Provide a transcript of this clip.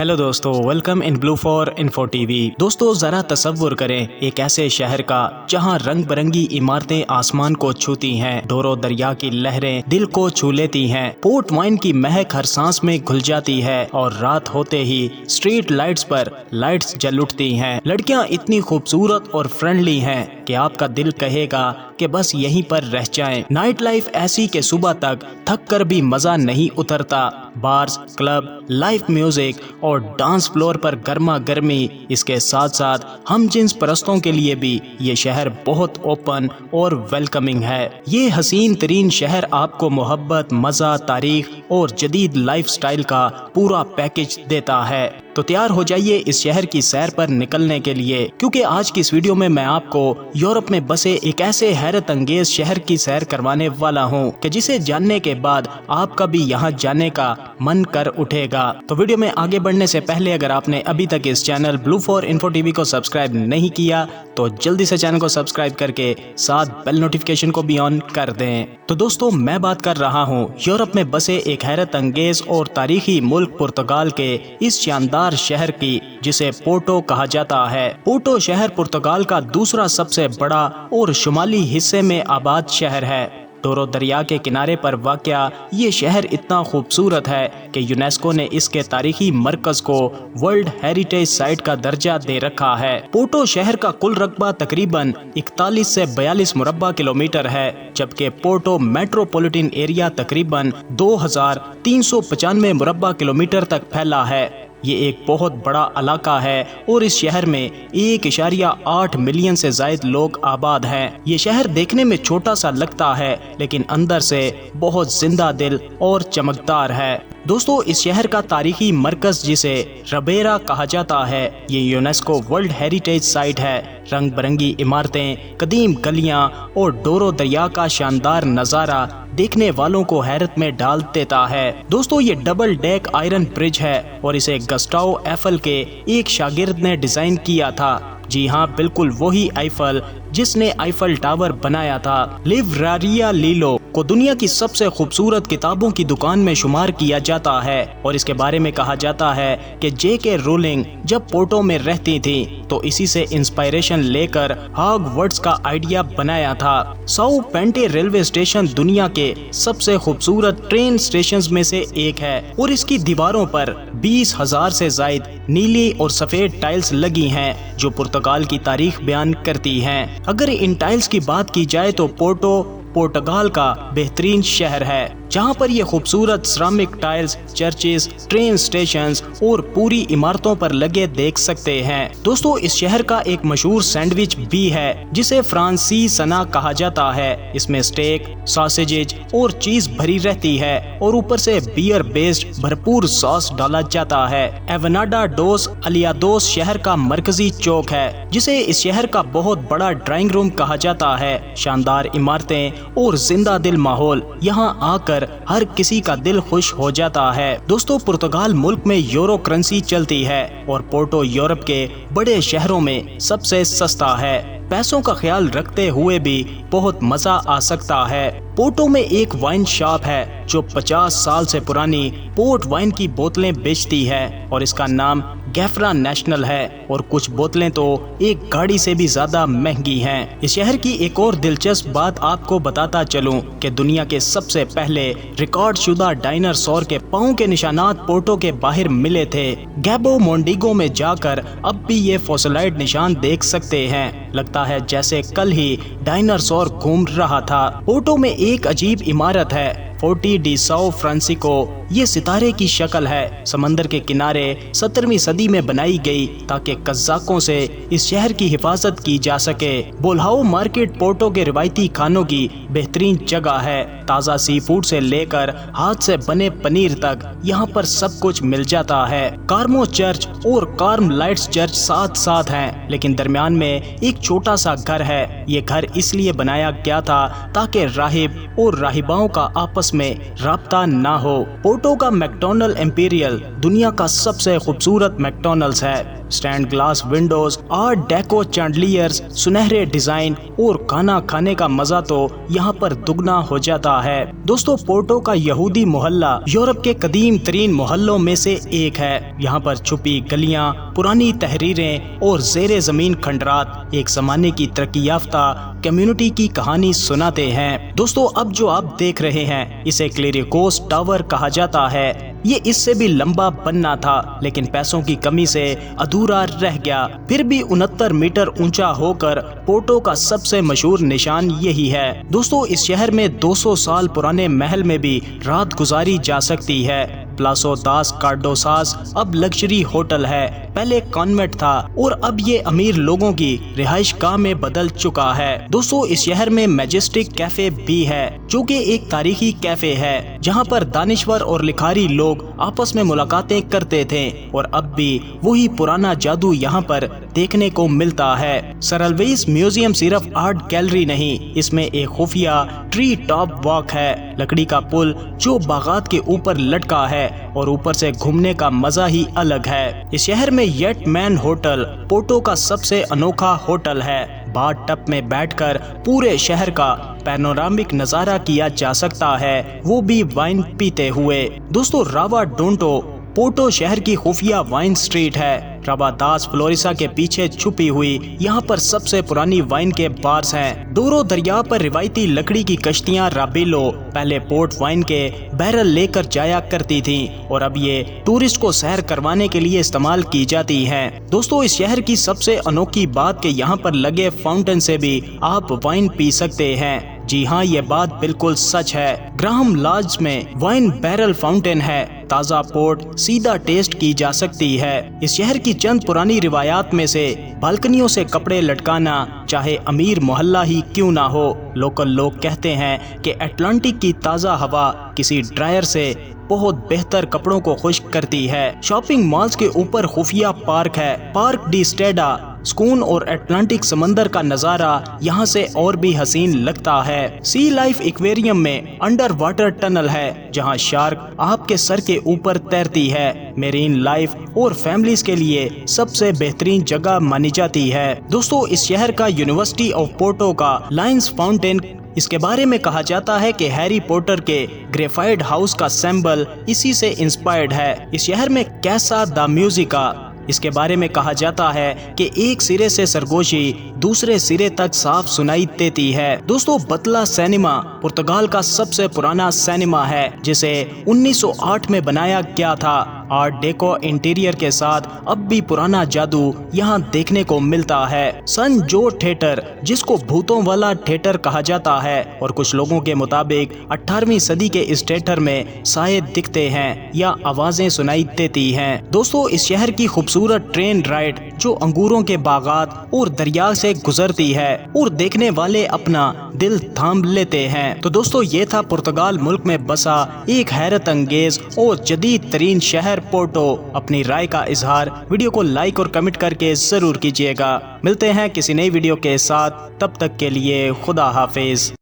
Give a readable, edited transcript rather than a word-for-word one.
Hello दोस्तों, welcome in blue for info TV. दोस्तों जरा तसव्वुर करें एक ऐसे शहर का जहां रंग बिरंगी इमारतें आसमान को छूती हैं, डोरो दरिया की लहरें दिल को छू लेती हैं, पोर्ट वाइन की महक हर सांस में घुल जाती है और रात होते ही स्ट्रीट लाइट्स पर लाइट्स जल उठती हैं। लड़कियां इतनी खूबसूरत और फ्रेंडली हैं कि आपका दिल कहेगा कि बस यहीं पर रह जाएं। नाइट लाइफ ऐसी कि सुबह तक थक कर भी मजा नहीं उतरता। बार्स, क्लब, लाइव म्यूजिक और डांस फ्लोर पर गर्मा गर्मी। इसके साथ साथ हम जिन्स परस्तों के लिए भी ये शहर बहुत ओपन और वेलकमिंग है। ये हसीन तरीन शहर आपको मोहब्बत, मजा, तारीख और जदीद लाइफस्टाइल का पूरा पैकेज देता है। तो तैयार हो जाइए इस शहर की सैर पर निकलने के लिए, क्योंकि आज की इस वीडियो में मैं आपको यूरोप में बसे एक ऐसे हैरत अंगेज शहर की सैर करवाने वाला हूँ कि जिसे जानने के बाद आपका भी यहाँ जाने का मन कर उठेगा। तो वीडियो में आगे बढ़ने से पहले अगर आपने अभी तक इस channel blue for info TV को सब्सक्राइब नहीं किया तो जल्दी से चैनल को सब्सक्राइब करके साथ बेल नोटिफिकेशन को भी ऑन कर दें। तो दोस्तों मैं बात कर रहा हूँ यूरोप में बसे एक हैरत अंगेज और तारीखी मुल्क पुर्तगाल के इस शानदार शहर की, जिसे पोर्टो कहा जाता है। पोर्टो शहर पुर्तगाल का दूसरा सबसे बड़ा और शुमाली हिस्से में आबाद शहर है। डोरो दरिया के किनारे पर वाक़या ये शहर इतना खूबसूरत है कि यूनेस्को ने इसके तारीखी मरकज को वर्ल्ड हेरिटेज साइट का दर्जा दे रखा है। पोर्टो शहर का कुल रकबा तकरीबन 41 से 42 मुरब्बा किलोमीटर है, जबकि पोर्टो मेट्रोपॉलिटन एरिया तकरीबन 2395 मुरब्बा किलोमीटर तक फैला है। ये एक बहुत बड़ा इलाका है और इस शहर में 1.8 मिलियन से ज्यादा लोग आबाद हैं। ये शहर देखने में छोटा सा लगता है लेकिन अंदर से बहुत जिंदा दिल और चमकदार है। दोस्तों इस शहर का तारीखी मरकज, जिसे रबेरा कहा जाता है, ये यूनेस्को वर्ल्ड हेरिटेज साइट है। रंग बिरंगी इमारतें, कदीम गलियां और डोरो दरिया का शानदार नज़ारा देखने वालों को हैरत में डाल देता है। दोस्तों ये डबल डेक आयरन ब्रिज है और इसे गस्टाओ एफल के एक शागिर्द ने डिजाइन किया था। जी हाँ, बिल्कुल वही आईफल जिसने आईफल टावर बनाया था। लिब्रेरिया लीलो को दुनिया की सबसे खूबसूरत किताबों की दुकान में शुमार किया जाता है और इसके बारे में कहा जाता है कि J.K. रोलिंग जब पोर्टो में रहती थी तो इसी से इंस्पायरेशन लेकर हॉगवर्ट्स का आइडिया बनाया था। साउ पेंटे रेलवे स्टेशन दुनिया के सबसे खूबसूरत ट्रेन स्टेशंस में से एक है और इसकी दीवारों पर 20,000 से ज्यादा नीली और सफेद टाइल्स लगी हैं जो पुर्तगाल की तारीख बयान करती हैं। अगर इन टाइल्स की बात की जाए तो पोर्टो पुर्तगाल का बेहतरीन शहर है, जहां पर ये खूबसूरत ceramic tiles churches, train stations और पूरी इमारतों पर लगे देख सकते हैं। दोस्तों इस शहर का एक मशहूर सैंडविच भी है जिसे फ्रांसीसी सना कहा जाता है। इसमें स्टेक, सॉसेजेज और चीज भरी रहती है और ऊपर से बियर बेस्ड भरपूर सॉस डाला जाता है। एवनाडा डोस अलियादोस शहर का मरकजी चौक है, जिसे इस शहर का बहुत बड़ा ड्राइंग रूम कहा जाता है। शानदार इमारतें और जिंदा दिल माहौल, यहाँ आकर हर किसी का दिल खुश हो जाता है। दोस्तों पुर्तगाल मुल्क में यूरो करेंसी चलती है और पोर्टो यूरोप के बड़े शहरों में सबसे सस्ता है। पैसों का ख्याल रखते हुए भी बहुत मजा आ सकता है। पोर्टो में एक वाइन शॉप है जो 50 साल से पुरानी पोर्ट वाइन की बोतलें बेचती है और इसका नाम गैफरा नेशनल है और कुछ बोतलें तो एक गाड़ी से भी ज्यादा महंगी हैं। इस शहर की एक और दिलचस्प बात आपको बताता चलूं कि दुनिया के सबसे पहले रिकॉर्ड शुदा डायनासोर के पांव के निशानात पोर्टो के बाहर मिले थे। गैबो मोंडिगो में जाकर अब भी ये फॉसिलाइड निशान देख सकते हैं। लगता है जैसे कल ही डायनासोर घूम रहा था। पोर्टो में एक अजीब इमारत है, फोर्टी डी साओ फ्रांसिस्को। ये सितारे की शक्ल है, समंदर के किनारे 17वीं सदी में बनाई गई ताकि कज़ाकों से इस शहर की हिफाजत की जा सके। बोल्हाओ मार्केट पोर्टो के रिवायती खानों की बेहतरीन जगह है। ताज़ा सी फूड से लेकर हाथ से बने पनीर तक यहाँ पर सब कुछ मिल जाता है। कार्मो चर्च और कार्म लाइट्स चर्च साथ साथ हैं, लेकिन दरमियान में एक छोटा सा घर है। یہ گھر اس لیے بنایا گیا تھا تاکہ راہب اور راہباؤں کا آپس میں رابطہ نہ ہو۔ پورٹو کا میکڈونلڈ امپیریل دنیا کا سب سے خوبصورت میکڈونلڈز ہے۔ سٹینڈ گلاس ونڈوز، آرٹ ڈیکو چینڈلیئرز، سنہرے ڈیزائن اور کھانا کھانے کا مزہ تو یہاں پر دگنا ہو جاتا ہے۔ دوستو، پورٹو کا یہودی محلہ یورپ کے قدیم ترین محلوں میں سے ایک ہے۔ یہاں پر چھپی گلیاں، پرانی تحریریں اور زیر زمین کھنڈرات ایک زمانے کی ترقی یافتہ کمیونٹی کی کہانی سناتے ہیں۔ دوستو، اب جو آپ دیکھ رہے ہیں اسے کلیریکوس ٹاور کہا جاتا ہے۔ یہ اس سے بھی لمبا بننا تھا لیکن پیسوں کی کمی سے ادھورا رہ گیا۔ پھر بھی 69 میٹر اونچا ہو کر پورٹو کا سب سے مشہور نشان یہی ہے۔ دوستو، اس شہر میں 200 سال پرانے محل میں بھی رات گزاری جا سکتی ہے۔ پلاسو داس کارڈوساس اب لگژری ہوٹل ہے، پہلے کانوینٹ تھا اور اب یہ امیر لوگوں کی رہائش گاہ میں بدل چکا ہے۔ دوستو، اس شہر میں میجسٹک کیفے بھی ہے جو کہ ایک تاریخی کیفے ہے جہاں پر دانشور اور لکھاری لوگ آپس میں ملاقاتیں کرتے تھے، اور اب بھی وہی پرانا جادو یہاں پر دیکھنے کو ملتا ہے۔ سرلویس میوزیم صرف آرٹ گیلری نہیں، اس میں ایک خفیہ ٹری ٹاپ واک ہے، لکڑی کا پل جو باغات کے اوپر لٹکا ہے اور اوپر سے گھومنے کا مزہ ہی الگ ہے۔ اس شہر میں یٹ مین ہوٹل پورٹو کا سب سے انوکھا ہوٹل ہے۔ باتھ ٹب میں بیٹھ کر پورے شہر کا پینورامک نظارہ کیا جا سکتا ہے، وہ بھی وائن پیتے ہوئے۔ دوستو، راوا ڈونٹو پورٹو شہر کی خفیہ وائن سٹریٹ ہے۔ رابا داس فلوریسا کے پیچھے چھپی ہوئی یہاں پر سب سے پرانی وائن کے بارز ہیں۔ ڈورو دریا پر روایتی لکڑی کی کشتیاں رابیلو پہلے پورٹ وائن کے بیرل لے کر جایا کرتی تھیں اور اب یہ ٹورسٹ کو سیر کروانے کے لیے استعمال کی جاتی ہیں۔ دوستو، اس شہر کی سب سے انوکھی بات کہ یہاں پر لگے فاؤنٹین سے بھی آپ وائن پی سکتے ہیں۔ جی ہاں، یہ بات بالکل سچ ہے۔ گراہم لاج میں وائن بیرل فاؤنٹین ہے، تازہ پورٹ سیدھا ٹیسٹ کی جا سکتی ہے۔ اس شہر کی چند پرانی روایات میں سے بالکنیوں سے کپڑے لٹکانا، چاہے امیر محلہ ہی کیوں نہ ہو۔ لوکل لوگ کہتے ہیں کہ اٹلانٹک کی تازہ ہوا کسی ڈرائر سے بہت بہتر کپڑوں کو خشک کرتی ہے۔ شاپنگ مالز کے اوپر خفیہ پارک ہے، پارک ڈی اسٹیڈا، سکون اور اٹلانٹک سمندر کا نظارہ یہاں سے اور بھی حسین لگتا ہے۔ سی لائف ایکویریم میں انڈر واٹر ٹنل ہے جہاں شارک آپ کے سر کے اوپر تیرتی ہے۔ میرین لائف اور فیملیز کے لیے سب سے بہترین جگہ مانی جاتی ہے۔ دوستو، اس شہر کا یونیورسٹی آف پورٹو کا لائنز فاؤنٹین، اس کے بارے میں کہا جاتا ہے کہ ہیری پوٹر کے گریفائڈ ہاؤس کا سمبل اسی سے انسپائرڈ ہے۔ اس شہر میں کیسا دا میوزیکا، اس کے بارے میں کہا جاتا ہے کہ ایک سرے سے سرگوشی دوسرے سرے تک صاف سنائی دیتی ہے۔ دوستو، بتلا سینما پرتگال کا سب سے پرانا سینما ہے جسے 1908 میں بنایا گیا تھا۔ آرٹ ڈیکو انٹیریئر کے ساتھ اب بھی پرانا جادو یہاں دیکھنے کو ملتا ہے۔ سن جو تھیٹر، جس کو بھوتوں والا تھیٹر کہا جاتا ہے، اور کچھ لوگوں کے مطابق 18ویں صدی کے اس تھیٹر میں سائے دکھتے ہیں یا آوازیں سنائی دیتی ہیں۔ دوستو، اس شہر کی خوبصورت ٹرین رائڈ جو انگوروں کے باغات اور دریا سے گزرتی ہے اور دیکھنے والے اپنا دل تھام لیتے ہیں۔ تو دوستو، یہ تھا پرتگال ملک میں بسا ایک حیرت انگیز اور جدید ترین شہر پورٹو۔ اپنی رائے کا اظہار ویڈیو کو لائک اور کمنٹ کر کے ضرور کیجیے گا۔ ملتے ہیں کسی نئی ویڈیو کے ساتھ، تب تک کے لیے خدا حافظ۔